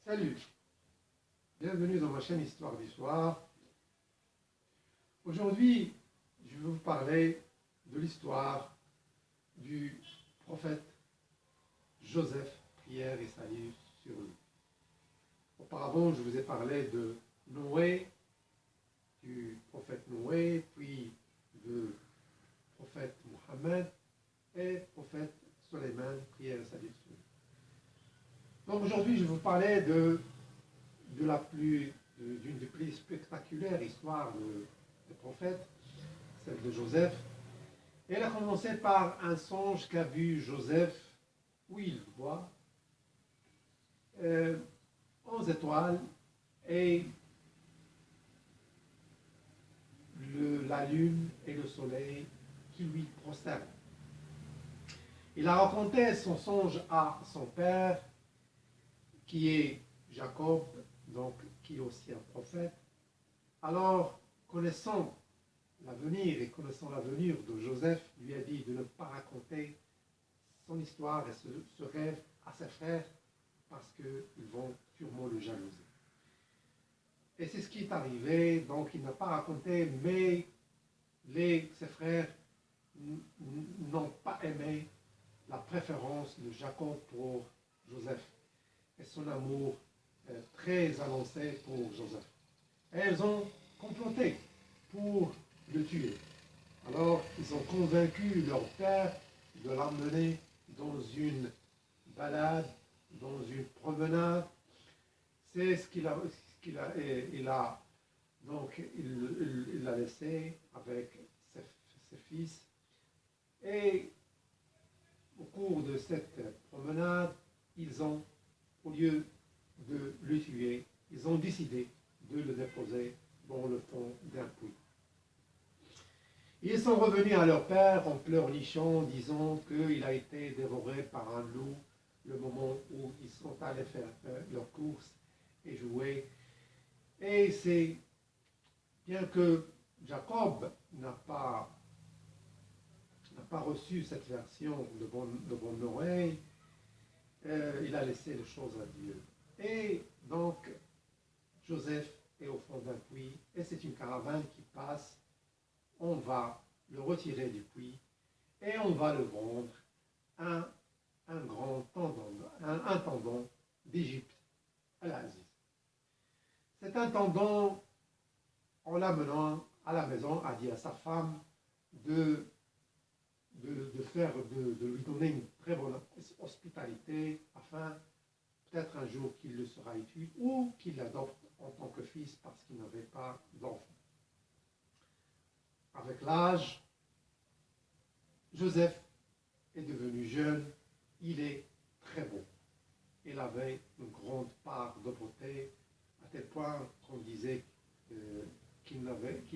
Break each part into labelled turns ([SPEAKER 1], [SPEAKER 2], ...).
[SPEAKER 1] Salut, bienvenue dans ma chaîne Histoire du Soir. Aujourd'hui, je vais vous parler de l'histoire du prophète Joseph, prière et salut sur lui. Auparavant, je vous ai parlé de Noé, du prophète Noé, puis du prophète Mohammed et prophète Suleiman, prière et salut sur lui. Donc aujourd'hui, je vais vous parler d'une des plus spectaculaires histoires des prophètes, celle de Joseph. Et elle a commencé par un songe qu'a vu Joseph, où il voit 11 étoiles et la lune et le soleil qui lui prosternent. Il a raconté son songe à son père, qui est Jacob, donc qui est aussi un prophète. Alors, connaissant l'avenir et connaissant l'avenir de Joseph, lui a dit de ne pas raconter son histoire et ce rêve à ses frères parce qu'ils vont sûrement le jalouser. Et c'est ce qui est arrivé, donc il n'a pas raconté, mais ses frères n'ont pas aimé la préférence de Jacob pour Joseph et son amour très annoncé pour Joseph. Et elles ont comploté pour le tuer. Alors, ils ont convaincu leur père de l'emmener dans une balade, dans une promenade. C'est ce qu'il a donc il l'a laissé avec ses fils. Et au cours de cette promenade, au lieu de le tuer, ils ont décidé de le déposer dans le fond d'un puits. Ils sont revenus à leur père en pleurnichant, disant qu'il a été dévoré par un loup le moment où ils sont allés faire leur course et jouer. Et c'est bien que Jacob n'a pas reçu cette version de bonne oreille, il a laissé les choses à Dieu. Et donc, Joseph est au fond d'un puits, et c'est une caravane qui passe. On va le retirer du puits, et on va le vendre à un grand intendant d'Égypte, à l'Asie. Cet intendant, en l'amenant à la maison, a dit à sa femme de lui donner une très bonne hospitalité, afin peut-être un jour qu'il le sera utile, ou qu'il l'adopte en tant que fils parce qu'il n'avait pas d'enfant. Avec l'âge, Joseph est devenu jeune, il est très beau. Il avait une grande part de beauté, à tel point qu'on disait qu'il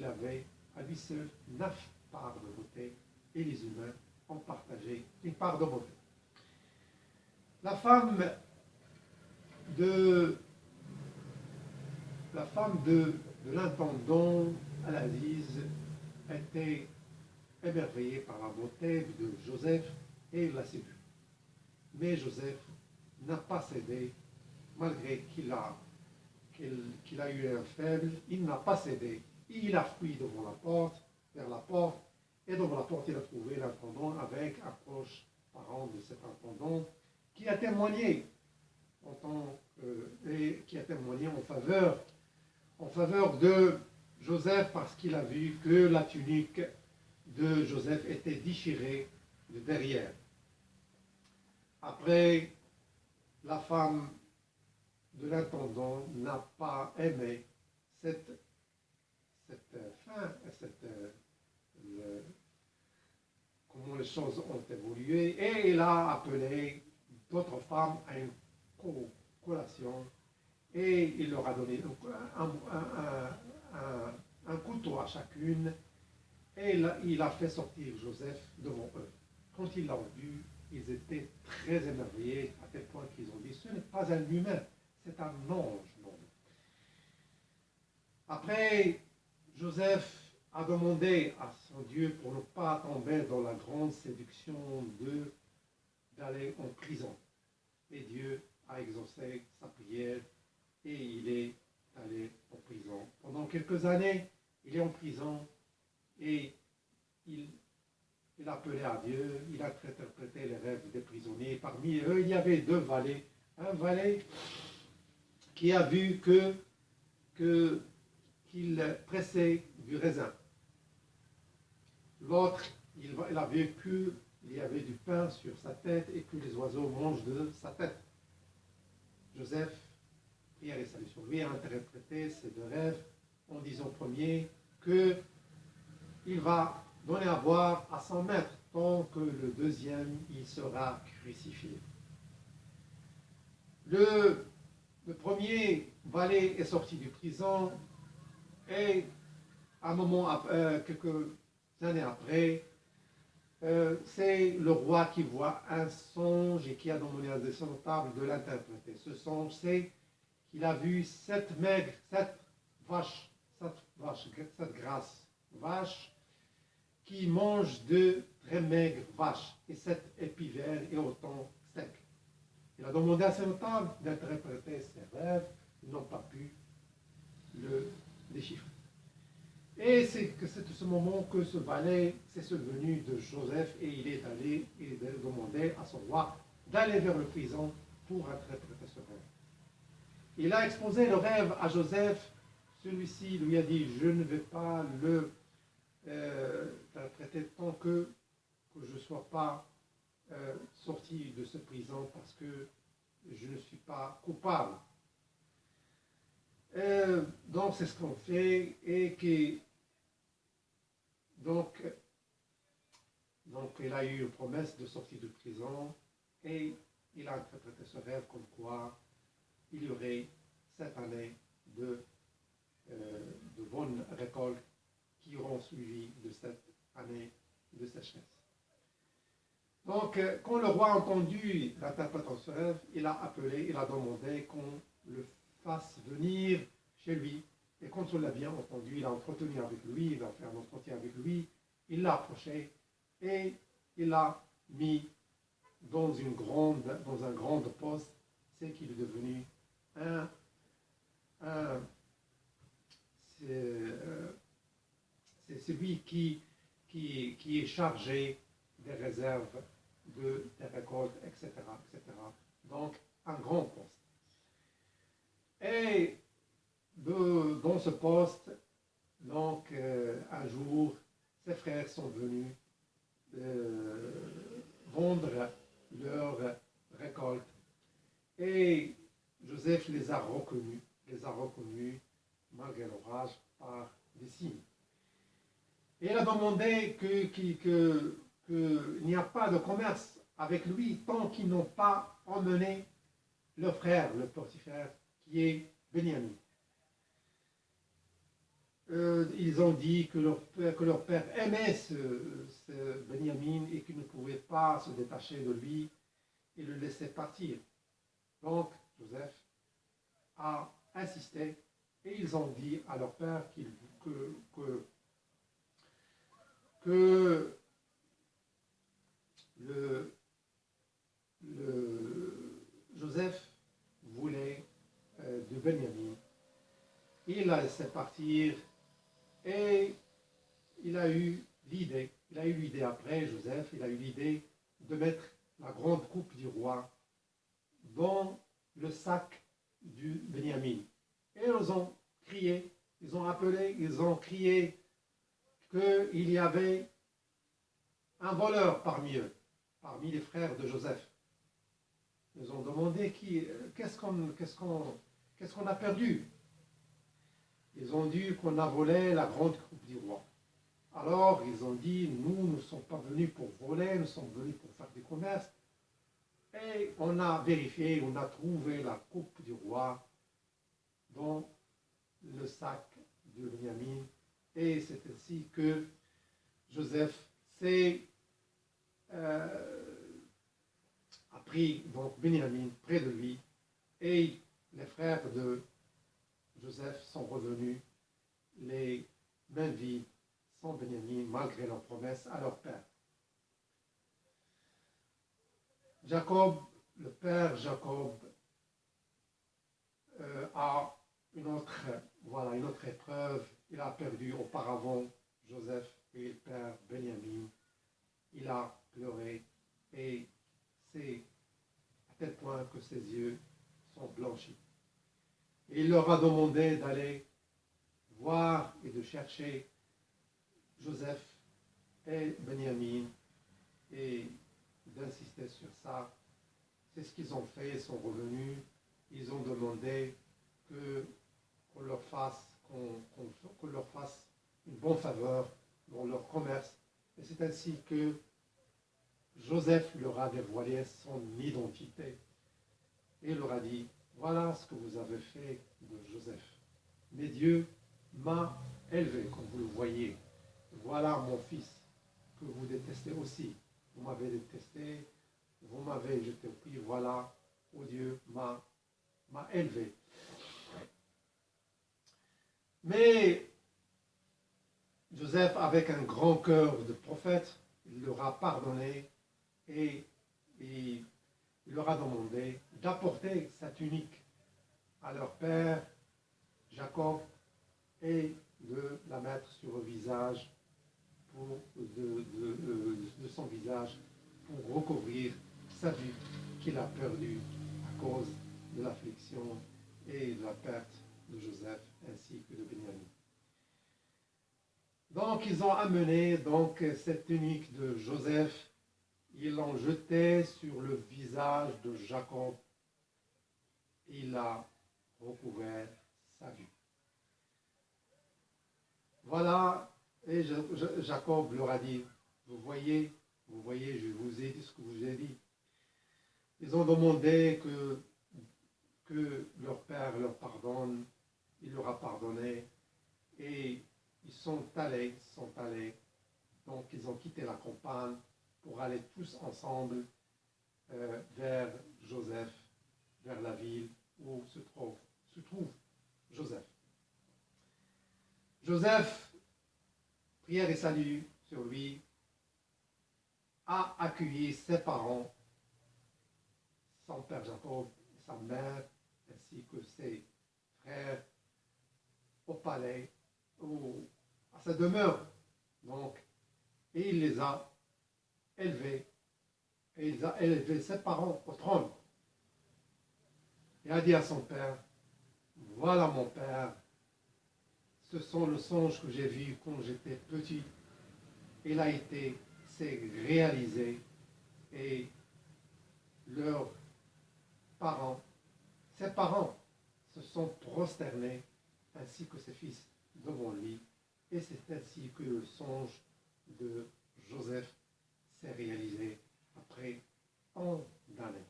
[SPEAKER 1] avait à lui seul 9 parts de beauté, et les humains ont partagé une part de beauté. La femme de l'intendant Al-Aziz était émerveillée par la beauté de Joseph et l'a séduit. Mais Joseph n'a pas cédé, malgré qu'il a eu un faible, il n'a pas cédé. Il a fui vers la porte, et devant la porte, il a trouvé l'intendant avec un proche parent de cet intendant qui a témoigné en faveur de Joseph, parce qu'il a vu que la tunique de Joseph était déchirée de derrière. Après, la femme de l'intendant n'a pas aimé cette fin, comment les choses ont évolué, et il a appelé d'autres femmes à une collation, et il leur a donné un couteau à chacune, et il a fait sortir Joseph devant eux. Quand ils l'ont vu, ils étaient très émerveillés, à tel point qu'ils ont dit: ce n'est pas un humain, c'est un ange. Non. Après, Joseph a demandé à son Dieu, pour ne pas tomber dans la grande séduction d'aller en prison. Et Dieu a exaucé sa prière, et il est allé en prison. Pendant quelques années, il est en prison et il appelait à Dieu, il a interprété les rêves des prisonniers. Parmi eux, il y avait deux valets. Un valet qui a vu qu'il pressait du raisin. L'autre, il a vu qu'il y avait du pain sur sa tête et que les oiseaux mangent de sa tête. Joseph, prière et salut sur lui, a interprété ces deux rêves en disant premier qu'il va donner à boire à son maître, tant que le deuxième, il sera crucifié. Le premier valet est sorti de prison et un moment, quelques années après, c'est le roi qui voit un songe et qui a demandé à son notable de l'interpréter. Ce songe, c'est qu'il a vu sept grasses vaches qui mangent de très maigres vaches et 7 épis verts et autant secs. Il a demandé à ses notables d'interpréter ses rêves, ils n'ont pas pu le déchiffrer. Et c'est de ce moment que ce valet s'est souvenu de Joseph et il est allé et demandé à son roi d'aller vers le prison pour interpréter ce rêve. Il a exposé le rêve à Joseph. Celui-ci lui a dit, je ne vais pas le interpréter tant que je ne sois pas sorti de ce prison parce que je ne suis pas coupable. Donc c'est ce qu'on fait et donc il a eu une promesse de sortie de prison et il a interprété ce rêve comme quoi il y aurait 7 années de bonnes récoltes qui auront suivi de cette année de sécheresse. Donc, quand le roi a entendu l'interprétation de ce rêve, il a appelé, il a demandé qu'on le fasse venir chez lui. Et quand on l'a bien entendu, il a entretenu avec lui, il a fait un entretien avec lui, il l'a approché et il l'a mis dans un grand poste. C'est qu'il est devenu c'est celui qui est chargé des réserves des récoltes, etc., etc. Donc, un grand poste. Et dans ce poste, donc, un jour, ses frères sont venus vendre leur récolte. Et Joseph les a reconnus malgré l'orage par des signes. Et il a demandé qu'il n'y a pas de commerce avec lui tant qu'ils n'ont pas emmené leur frère, le petit frère, qui est Benjamin. Ils ont dit que leur père aimait ce Benjamin et qu'il ne pouvait pas se détacher de lui et le laisser partir. Donc, Joseph a insisté et ils ont dit à leur père que Joseph voulait de Benjamin. Il l'a laissé partir et il a eu l'idée après, Joseph, il a eu l'idée de mettre la grande coupe du roi dans le sac du Benjamin. Et ils ont crié, ils ont appelé, ils ont crié qu'il y avait un voleur parmi eux, parmi les frères de Joseph. Ils ont demandé qu'est-ce qu'on a perdu. Ils ont dit qu'on a volé la grande coupe du roi. Alors ils ont dit, nous ne sommes pas venus pour voler, nous sommes venus pour faire du commerce. Et on a vérifié, on a trouvé la coupe du roi dans le sac de Benjamin. Et c'est ainsi que Joseph a pris donc Benjamin près de lui. Et les frères de Joseph sont revenus les mains vides, sans Benjamin, malgré leur promesse à leur père. Jacob, le père Jacob, à voilà, une autre épreuve. Il a perdu auparavant Joseph et il perd Benjamin. Il a pleuré et c'est à tel point que ses yeux sont blanchis. Et il leur a demandé d'aller voir et de chercher Joseph et Benjamin et d'insister sur ça. C'est ce qu'ils ont fait, ils sont revenus, ils ont demandé qu'on leur fasse, qu'on leur fasse une bonne faveur dans leur commerce. Et c'est ainsi que Joseph leur a dévoilé son identité et leur a dit, voilà ce que vous avez fait de Joseph. Mais Dieu m'a élevé, comme vous le voyez. Voilà mon fils que vous détestez aussi. Vous m'avez détesté, vous m'avez jeté au puits, voilà où Dieu m'a élevé. Mais Joseph, avec un grand cœur de prophète, il leur a pardonné et il leur a demandé d'apporter sa tunique à leur père Jacob et de la mettre sur le visage de son visage pour recouvrir sa vue qu'il a perdue à cause de l'affliction et de la perte de Joseph ainsi que de Benjamin. Donc ils ont amené cette tunique de Joseph, ils l'ont jetée sur le visage de Jacob, il a recouvert sa vue. Voilà, et Jacob leur a dit, vous voyez, je vous ai dit ce que je vous ai dit. Ils ont demandé que leur père leur pardonne, il leur a pardonné, et ils sont allés, donc ils ont quitté la campagne pour aller tous ensemble vers Joseph, vers la ville où se trouve Joseph. Joseph, prière et salut sur lui, a accueilli ses parents, son père Jacob et sa mère, ainsi que ses frères, au palais, à sa demeure. Donc, et il les a élevés, et il a élevé ses parents au trône. Et a dit à son père, voilà mon père, ce sont le songe que j'ai vu quand j'étais petit. Il a été, s'est réalisé, et leurs parents, ses parents, se sont prosternés, ainsi que ses fils, devant lui. Et c'est ainsi que le songe de Joseph s'est réalisé après tant d'années.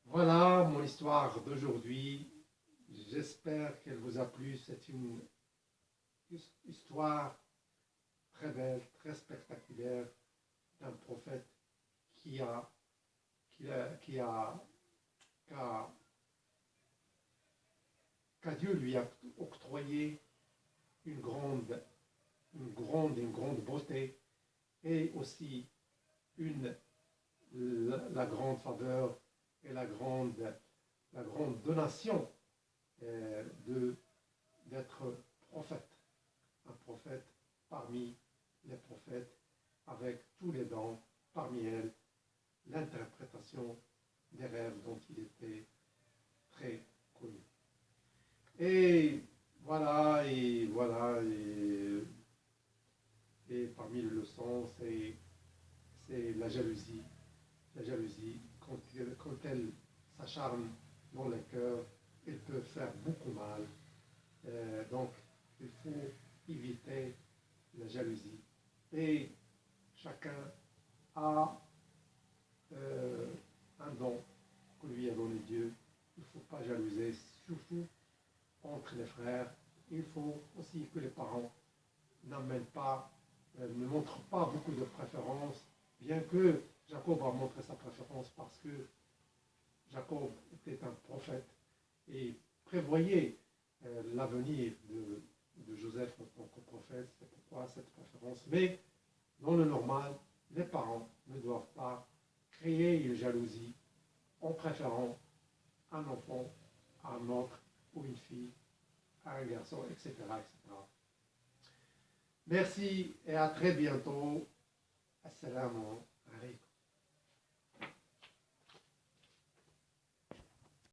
[SPEAKER 1] Voilà mon histoire d'aujourd'hui. J'espère qu'elle vous a plu. C'est une histoire très belle, très spectaculaire d'un prophète qu'à Dieu lui a octroyé une grande beauté et aussi la grande faveur et la grande donation d'être prophète, un prophète parmi les prophètes avec tous les dons, parmi elles l'interprétation des rêves dont il était très connu. Et voilà, et parmi les leçons, c'est la jalousie. La jalousie, quand elle s'acharne dans le cœur, elle peut faire beaucoup mal. Donc, il faut éviter la jalousie. Et chacun a un don que lui a donné Dieu. Il ne faut pas jalouser, surtout entre les frères. Il faut aussi que les parents ne montrent pas beaucoup de préférence, bien que Jacob a montré sa préférence parce que Jacob était un prophète et prévoyait l'avenir de Joseph en tant que prophète. C'est pourquoi cette préférence. Mais dans le normal, les parents ne doivent pas créer une jalousie en préférant un enfant, un autre ou une fille, un garçon, etc., etc. Merci et à très bientôt. Assalamu